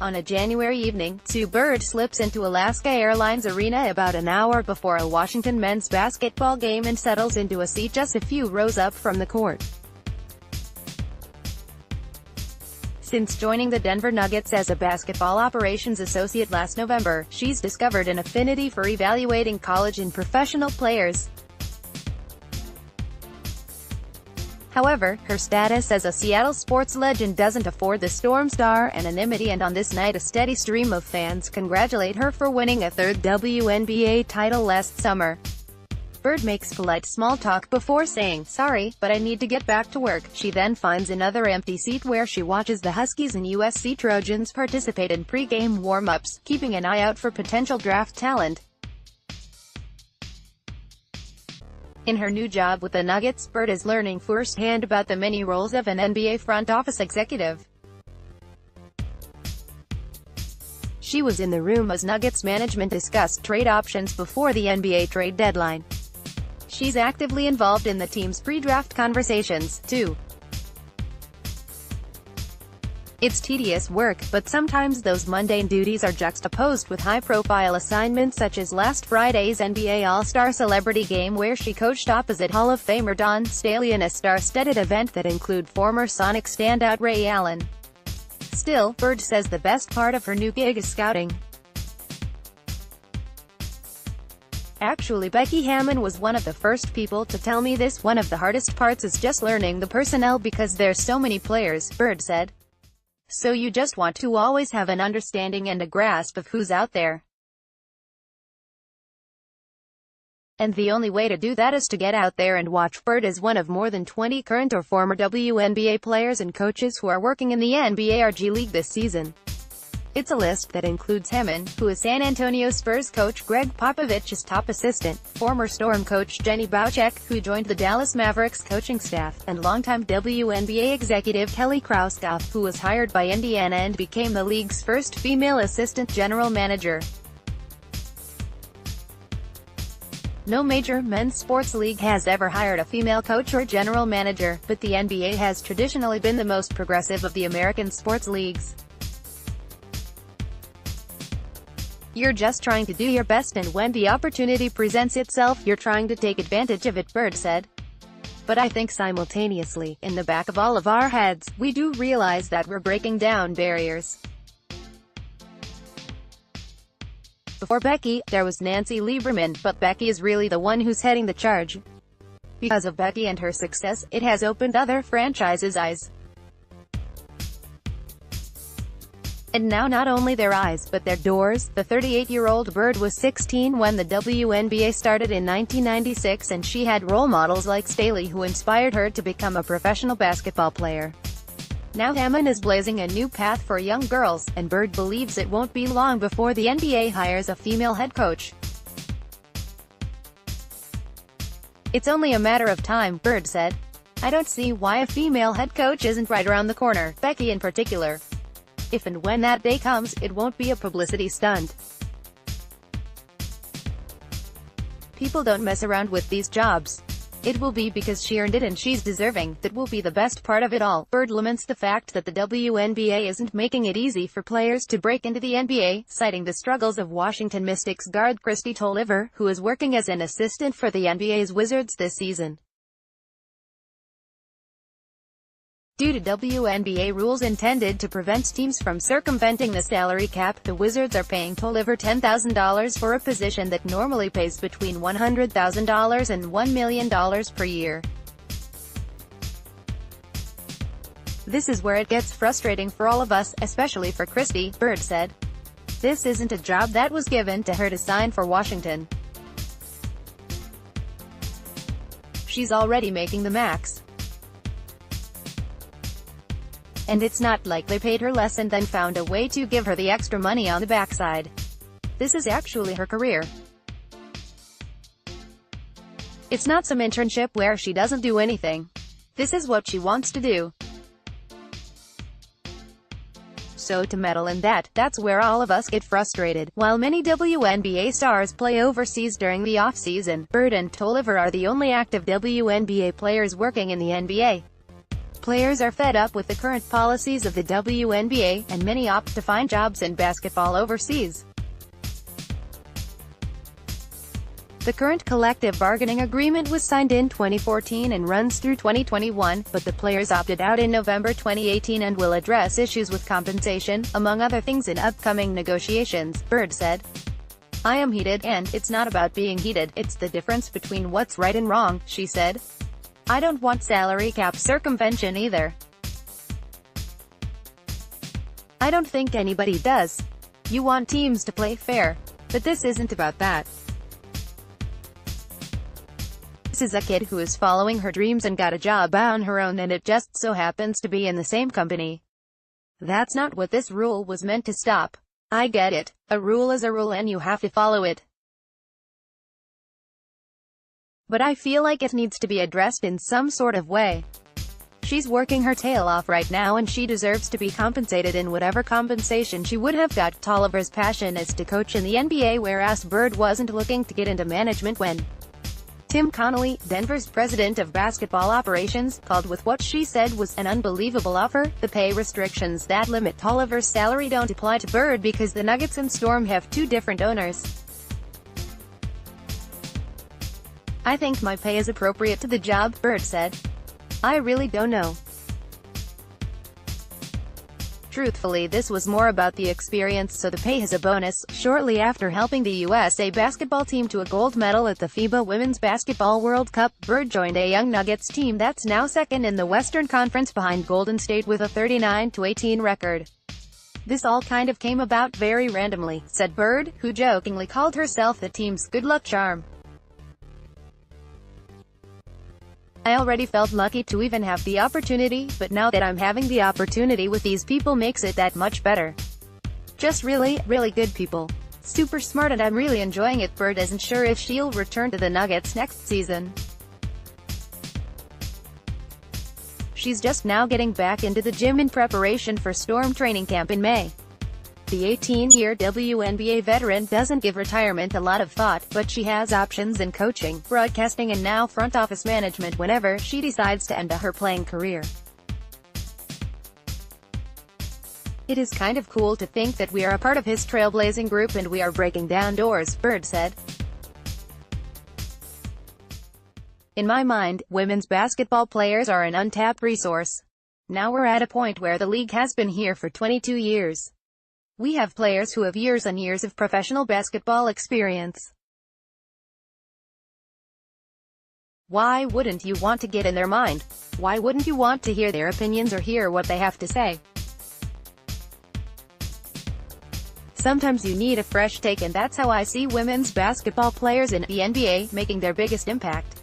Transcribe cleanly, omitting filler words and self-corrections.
On a January evening, Sue Bird slips into Alaska Airlines Arena about an hour before a Washington men's basketball game and settles into a seat just a few rows up from the court. Since joining the Denver Nuggets as a basketball operations associate last November, she's discovered an affinity for evaluating college and professional players. However, her status as a Seattle sports legend doesn't afford the Storm star anonymity, and on this night a steady stream of fans congratulate her for winning a third WNBA title last summer. Bird makes polite small talk before saying, "Sorry, but I need to get back to work." She then finds another empty seat where she watches the Huskies and USC Trojans participate in pre-game warm-ups, keeping an eye out for potential draft talent. In her new job with the Nuggets, Bird is learning firsthand about the many roles of an NBA front office executive. She was in the room as Nuggets management discussed trade options before the NBA trade deadline. She's actively involved in the team's pre-draft conversations, too. It's tedious work, but sometimes those mundane duties are juxtaposed with high-profile assignments such as last Friday's NBA All-Star Celebrity Game, where she coached opposite Hall of Famer Dawn Staley in a star-studded event that included former Sonic standout Ray Allen. Still, Bird says the best part of her new gig is scouting. "Actually, Becky Hammon was one of the first people to tell me this. One of the hardest parts is just learning the personnel because there's so many players," Bird said. "So you just want to always have an understanding and a grasp of who's out there. And the only way to do that is to get out there and watch." Bird is one of more than 20 current or former WNBA players and coaches who are working in the NBA or G League this season. It's a list that includes Hammon, who is San Antonio Spurs coach Greg Popovich's top assistant, former Storm coach Jenny Bouchek, who joined the Dallas Mavericks coaching staff, and longtime WNBA executive Kelly Krauskopf, who was hired by Indiana and became the league's first female assistant general manager. No major men's sports league has ever hired a female coach or general manager, but the NBA has traditionally been the most progressive of the American sports leagues. "You're just trying to do your best, and when the opportunity presents itself, you're trying to take advantage of it," Bird said. "But I think simultaneously, in the back of all of our heads, we do realize that we're breaking down barriers." Before Becky, there was Nancy Lieberman, but Becky is really the one who's heading the charge. Because of Becky and her success, it has opened other franchises' eyes. And now not only their eyes, but their doors. The 38-year-old Bird was 16 when the WNBA started in 1996, and she had role models like Staley who inspired her to become a professional basketball player. Now Hammon is blazing a new path for young girls, and Bird believes it won't be long before the NBA hires a female head coach. "It's only a matter of time," Bird said. "I don't see why a female head coach isn't right around the corner, Becky in particular. If and when that day comes, it won't be a publicity stunt. People don't mess around with these jobs. It will be because she earned it and she's deserving. That will be the best part of it all." Bird laments the fact that the WNBA isn't making it easy for players to break into the NBA, citing the struggles of Washington Mystics guard Christy Tolliver, who is working as an assistant for the NBA's Wizards this season. Due to WNBA rules intended to prevent teams from circumventing the salary cap, the Wizards are paying Tolliver $10,000 for a position that normally pays between $100,000 and $1 million per year. "This is where it gets frustrating for all of us, especially for Christy," Bird said. "This isn't a job that was given to her to sign for Washington. She's already making the max. And it's not like they paid her less and then found a way to give her the extra money on the backside. This is actually her career. It's not some internship where she doesn't do anything. This is what she wants to do. So to meddle in that's where all of us get frustrated." While many WNBA stars play overseas during the off-season, Bird and Tolliver are the only active WNBA players working in the NBA. Players are fed up with the current policies of the WNBA, and many opt to find jobs in basketball overseas. The current collective bargaining agreement was signed in 2014 and runs through 2021, but the players opted out in November 2018 and will address issues with compensation, among other things, in upcoming negotiations, Bird said. "I am heated, and it's not about being heated, it's the difference between what's right and wrong," she said. "I don't want salary cap circumvention either. I don't think anybody does. You want teams to play fair. But this isn't about that. This is a kid who is following her dreams and got a job on her own, and it just so happens to be in the same company. That's not what this rule was meant to stop. I get it. A rule is a rule and you have to follow it. But I feel like it needs to be addressed in some sort of way. She's working her tail off right now and she deserves to be compensated in whatever compensation she would have got." Tolliver's passion is to coach in the NBA, whereas Bird wasn't looking to get into management when Tim Connolly, Denver's president of basketball operations, called with what she said was an unbelievable offer. The pay restrictions that limit Tolliver's salary don't apply to Bird because the Nuggets and Storm have two different owners. "I think my pay is appropriate to the job," Bird said. "I really don't know. Truthfully, this was more about the experience, so the pay is a bonus." Shortly after helping the USA basketball team to a gold medal at the FIBA Women's Basketball World Cup, Bird joined a young Nuggets team that's now second in the Western Conference behind Golden State with a 39-18 record. "This all kind of came about very randomly," said Bird, who jokingly called herself the team's good luck charm. "I already felt lucky to even have the opportunity, but now that I'm having the opportunity with these people makes it that much better. Just really, really good people. Super smart, and I'm really enjoying it." Bird isn't sure if she'll return to the Nuggets next season. She's just now getting back into the gym in preparation for Storm training camp in May. The 18-year WNBA veteran doesn't give retirement a lot of thought, but she has options in coaching, broadcasting and now front office management whenever she decides to end her playing career. "It is kind of cool to think that we are a part of his trailblazing group and we are breaking down doors," Bird said. "In my mind, women's basketball players are an untapped resource. Now we're at a point where the league has been here for 22 years. We have players who have years and years of professional basketball experience. Why wouldn't you want to get in their mind? Why wouldn't you want to hear their opinions or hear what they have to say? Sometimes you need a fresh take, and that's how I see women's basketball players in the NBA making their biggest impact."